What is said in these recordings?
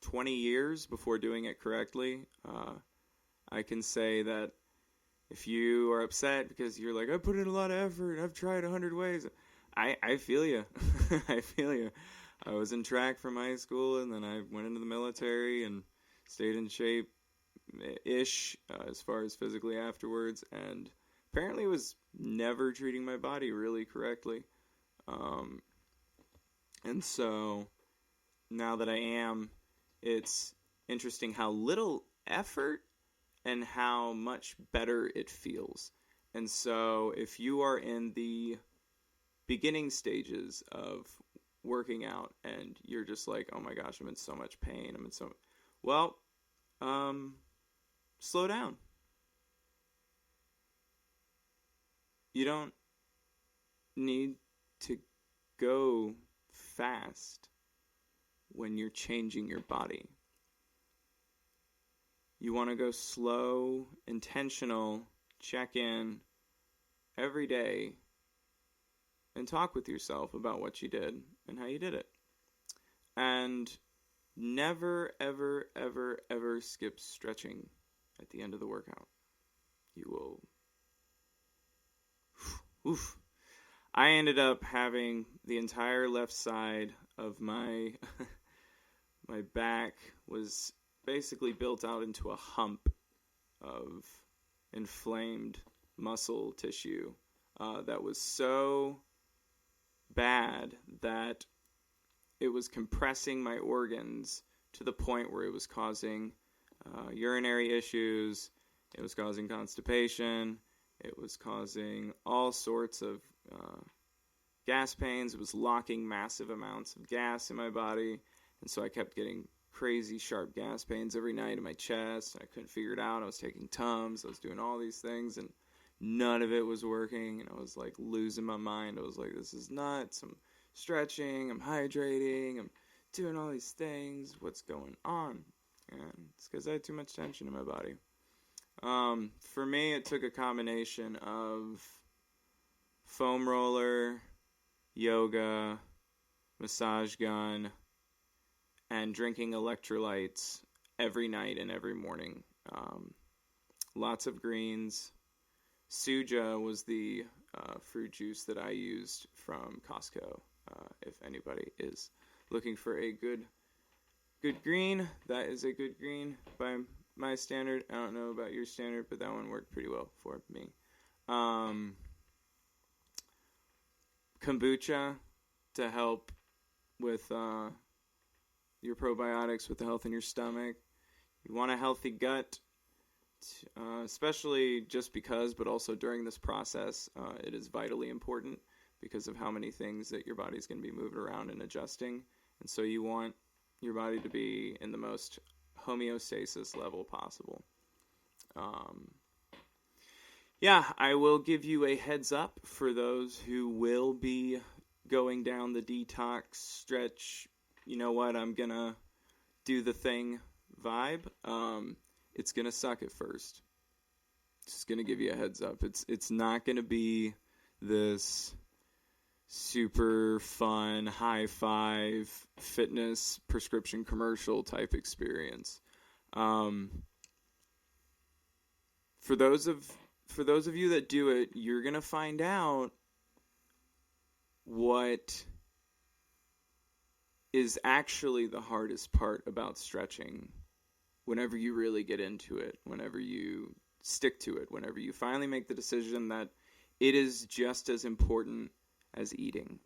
20 years before doing it correctly. I can say that if you are upset because you're like, I put in a lot of effort, I've tried 100 ways, I feel you. I feel you. I was in track from high school, and then I went into the military and stayed in shape ish as far as physically afterwards, and apparently was never treating my body really correctly. Um, and so now that I am, it's interesting how little effort and how much better it feels. And so if you are in the beginning stages of working out and you're just like, oh my gosh, I'm in so much pain, well, slow down. You don't need to go fast when you're changing your body. You want to go slow, intentional, check in every day, and talk with yourself about what you did and how you did it. And never, ever, ever, ever skip stretching at the end of the workout. You will... Oof. I ended up having the entire left side of my my back was basically built out into a hump of inflamed muscle tissue that was so bad that it was compressing my organs to the point where it was causing urinary issues, it was causing constipation, it was causing all sorts of gas pains. It was locking massive amounts of gas in my body, and so I kept getting crazy sharp gas pains every night in my chest, and I couldn't figure it out. I was taking Tums, I was doing all these things, and none of it was working, and I was like losing my mind. I was like, this is nuts. I'm stretching, I'm hydrating, I'm doing all these things. What's going on? And it's because I had too much tension in my body. For me, it took a combination of foam roller, yoga, massage gun, and drinking electrolytes every night and every morning. Lots of greens. Suja was the fruit juice that I used from Costco. If anybody is looking for a good green, that is a good green by my standard. I don't know about your standard, but that one worked pretty well for me. Kombucha to help with your probiotics, with the health in your stomach. You want a healthy gut, especially just because, but also during this process, it is vitally important because of how many things that your body's going to be moving around and adjusting. And so you want your body to be in the most homeostasis level possible. I will give you a heads up for those who will be going down the detox stretch, you know what, I'm going to do the thing vibe. It's going to suck at first. Just going to give you a heads up. It's not going to be this super fun, high five fitness prescription commercial type experience. For those of you that do it, you're going to find out what is actually the hardest part about stretching whenever you really get into it, whenever you stick to it, whenever you finally make the decision that it is just as important as eating.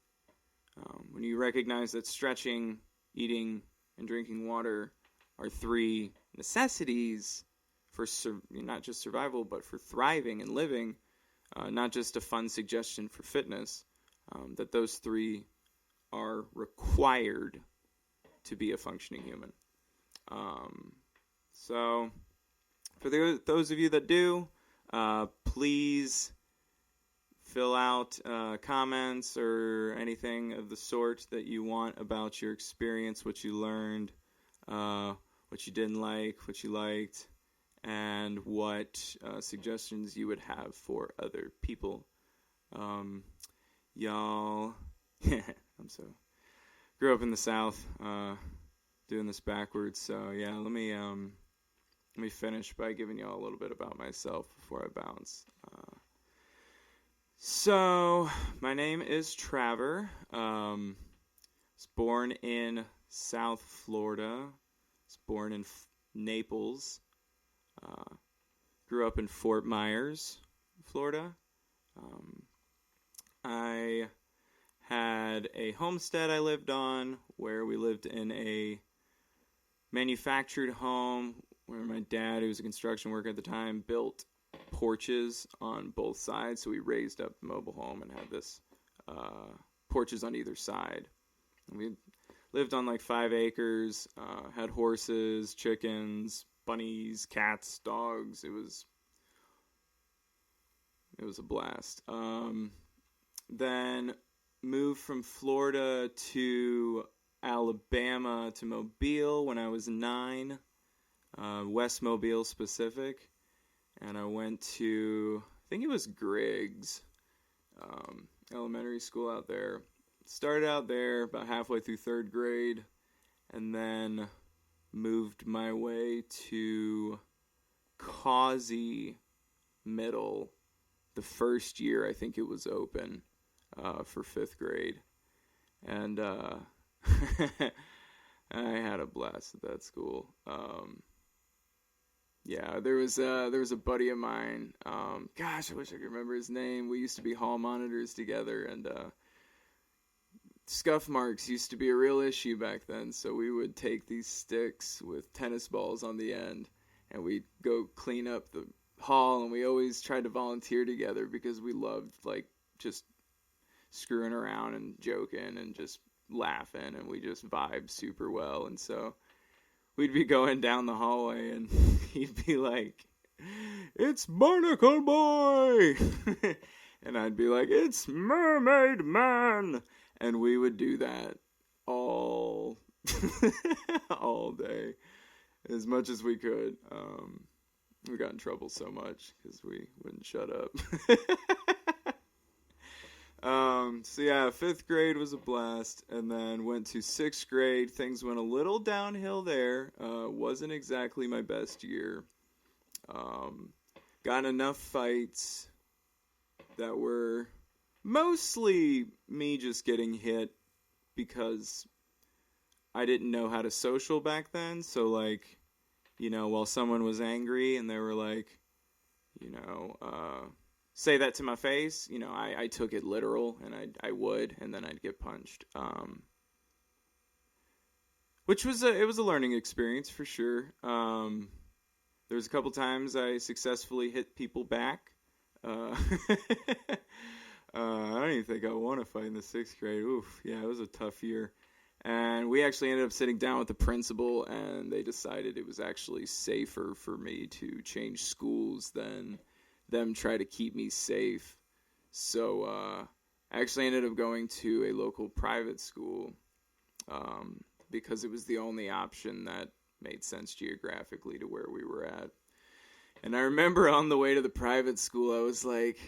When you recognize that stretching, eating, and drinking water are three necessities for not just survival, but for thriving and living, not just a fun suggestion for fitness, that those three are required to be a functioning human. So, for those of you that do, please fill out comments or anything of the sort that you want about your experience, what you learned, what you didn't like, what you liked, and what suggestions you would have for other people. Y'all, grew up in the South. doing this backwards. So yeah, let me finish by giving y'all a little bit about myself before I bounce. So my name is Traver. Was born in South Florida. Was born in Naples. Grew up in Fort Myers, Florida. I had a homestead I lived on where we lived in a manufactured home where my dad, who was a construction worker at the time, built porches on both sides. So we raised up the mobile home and had this porches on either side. And we lived on like 5 acres, had horses, chickens, bunnies, cats, dogs. It was a blast. Then moved from Florida to Alabama to Mobile when I was 9, West Mobile specific, and I went to, I think it was Griggs elementary school out there. Started out there about halfway through 3rd grade, and then moved my way to Causey Middle the first year I think it was open for 5th grade. And I had a blast at that school. Yeah, there was a buddy of mine. Gosh, I wish I could remember his name. We used to be hall monitors together, and scuff marks used to be a real issue back then. So we would take these sticks with tennis balls on the end, and we'd go clean up the hall. And we always tried to volunteer together because we loved like just screwing around and joking and just laughing, and we just vibed super well. And so we'd be going down the hallway, and he'd be like, "It's Barnacle Boy!" And I'd be like, "It's Mermaid Man!" And we would do that all day, as much as we could. We got in trouble so much because we wouldn't shut up. So yeah, 5th grade was a blast, and then went to 6th grade. Things went a little downhill there. Wasn't exactly my best year. Got in enough fights that were mostly me just getting hit because I didn't know how to social back then. So like, while someone was angry and they were like, say that to my face, I took it literal, and I would, and then I'd get punched. Which was it was a learning experience for sure. There was a couple times I successfully hit people back. I don't even think I won a fight in the 6th grade. Oof, yeah, it was a tough year. And we actually ended up sitting down with the principal, and they decided it was actually safer for me to change schools than them try to keep me safe. So I actually ended up going to a local private school because it was the only option that made sense geographically to where we were at. And I remember on the way to the private school, I was like,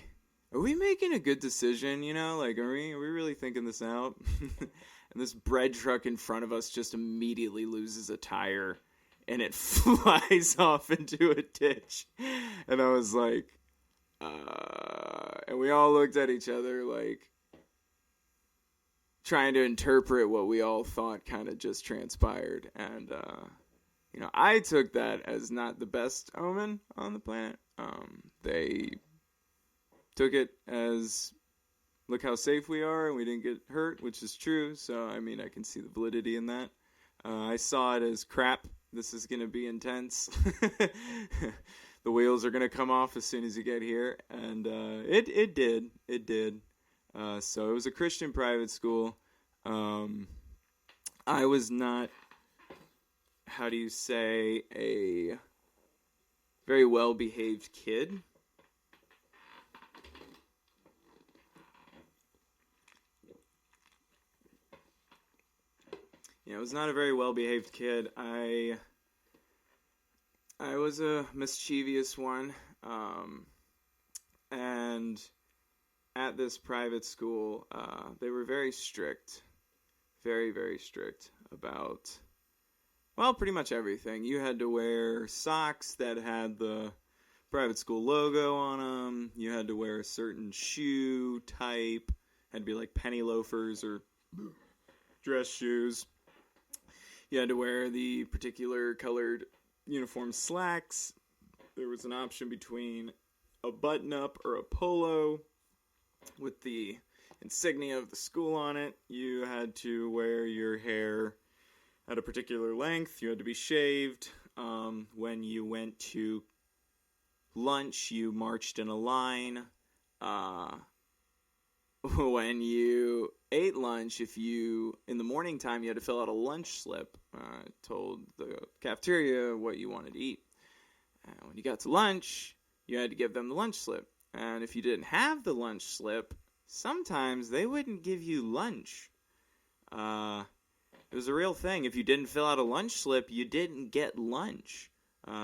are we making a good decision? Like, are we really thinking this out? And this bread truck in front of us just immediately loses a tire, and it flies off into a ditch. And I was like, and we all looked at each other like trying to interpret what we all thought kind of just transpired. And, I took that as not the best omen on the planet. They took it as, look how safe we are and we didn't get hurt, which is true. So, I can see the validity in that. I saw it as crap. This is going to be intense. The wheels are going to come off as soon as you get here. And it did. It did. So it was a Christian private school. I was not, how do you say, a very well-behaved kid. I was not a very well-behaved kid. I was a mischievous one, and at this private school, they were very strict, very, very strict about Well, pretty much everything. You had to wear socks that had the private school logo on them. You had to wear a certain shoe type. Had to be like penny loafers or dress shoes. You had to wear the particular colored uniform slacks. There was an option between a button-up or a polo with the insignia of the school on it. You had to wear your hair at a particular length. You had to be shaved. When you went to lunch, you marched in a line. When you ate lunch, in the morning time, you had to fill out a lunch slip. Told the cafeteria what you wanted to eat. When you got to lunch, you had to give them the lunch slip. And if you didn't have the lunch slip, sometimes they wouldn't give you lunch. It was a real thing. If you didn't fill out a lunch slip, you didn't get lunch.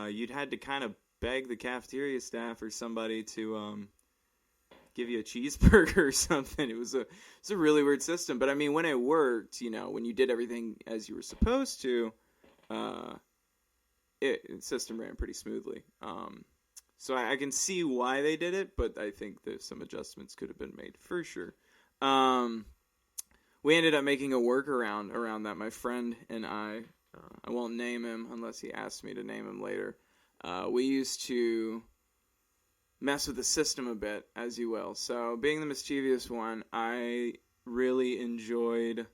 You'd had to kind of beg the cafeteria staff or somebody to give you a cheeseburger or something. It was a really weird system. But I mean, when it worked, when you did everything as you were supposed to, the system ran pretty smoothly. So I can see why they did it, but I think that some adjustments could have been made for sure. We ended up making a workaround around that. My friend and I won't name him unless he asks me to name him later. We used to mess with the system a bit, as you will. So being the mischievous one, I really enjoyed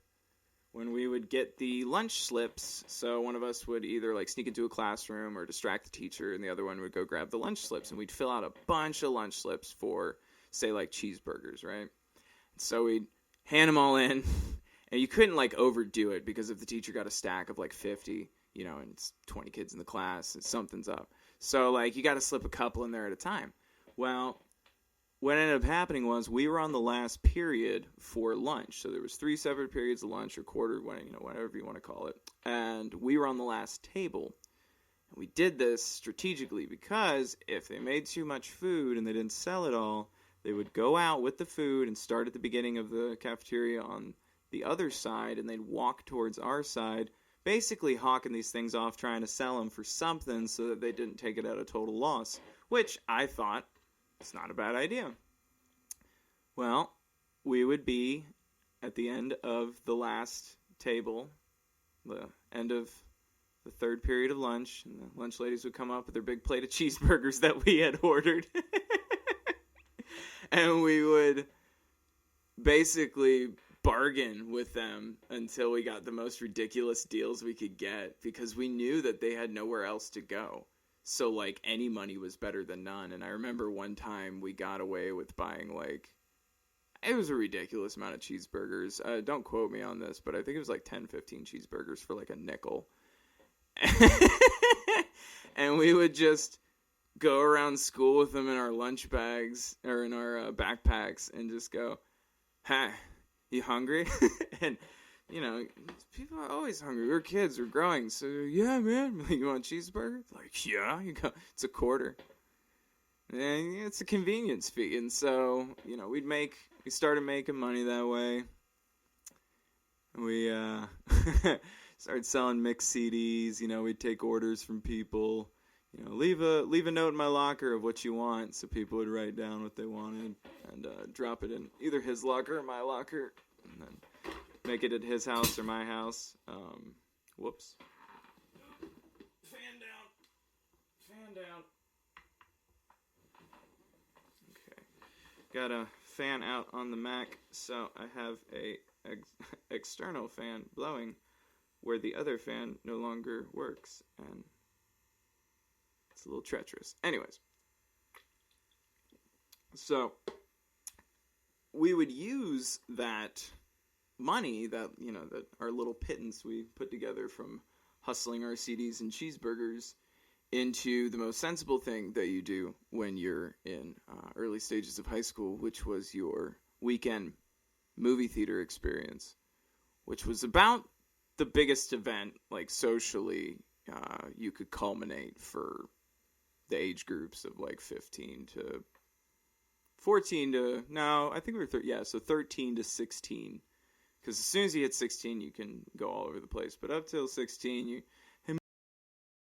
when we would get the lunch slips. So one of us would either sneak into a classroom or distract the teacher, and the other one would go grab the lunch slips, and we'd fill out a bunch of lunch slips for, say, cheeseburgers, right? So we'd hand them all in, and you couldn't overdo it, because if the teacher got a stack of 50, and it's 20 kids in the class, something's up. So you got to slip a couple in there at a time. Well, what ended up happening was we were on the last period for lunch. So there was 3 separate periods of lunch, or quarter, whatever you want to call it. And we were on the last table. And we did this strategically because if they made too much food and they didn't sell it all, they would go out with the food and start at the beginning of the cafeteria on the other side, and they'd walk towards our side, basically hawking these things off, trying to sell them for something so that they didn't take it at a total loss, which I thought, it's not a bad idea. Well, we would be at the end of the last table, the end of the third period of lunch, and the lunch ladies would come up with their big plate of cheeseburgers that we had ordered. And we would basically bargain with them until we got the most ridiculous deals we could get, because we knew that they had nowhere else to go. So, any money was better than none. And I remember one time we got away with buying, it was a ridiculous amount of cheeseburgers. Don't quote me on this, but I think it was 10, 15 cheeseburgers for a nickel. And we would just go around school with them in our lunch bags, or in our backpacks, and just go, "Hey, you hungry?" And people are always hungry. We're kids. We're growing. So, yeah, man. You want a cheeseburger? Yeah. You go, it's a quarter. And it's a convenience fee. And so, we started making money that way. We started selling mixed CDs. We'd take orders from people. Leave a note in my locker of what you want, so people would write down what they wanted and drop it in either his locker or my locker, and then make it at his house or my house. Whoops. Fan down. Okay. Got a fan out on the Mac, so I have a external fan blowing where the other fan no longer works, and it's a little treacherous. Anyways. So, we would use that money, that our little pittance we put together from hustling our CDs and cheeseburgers, into the most sensible thing that you do when you're in early stages of high school, which was your weekend movie theater experience, which was about the biggest event, socially, you could culminate for the age groups of 15 to 14 to, no, I think we were, so 13 to 16. Because as soon as you hit 16, you can go all over the place. But up till 16,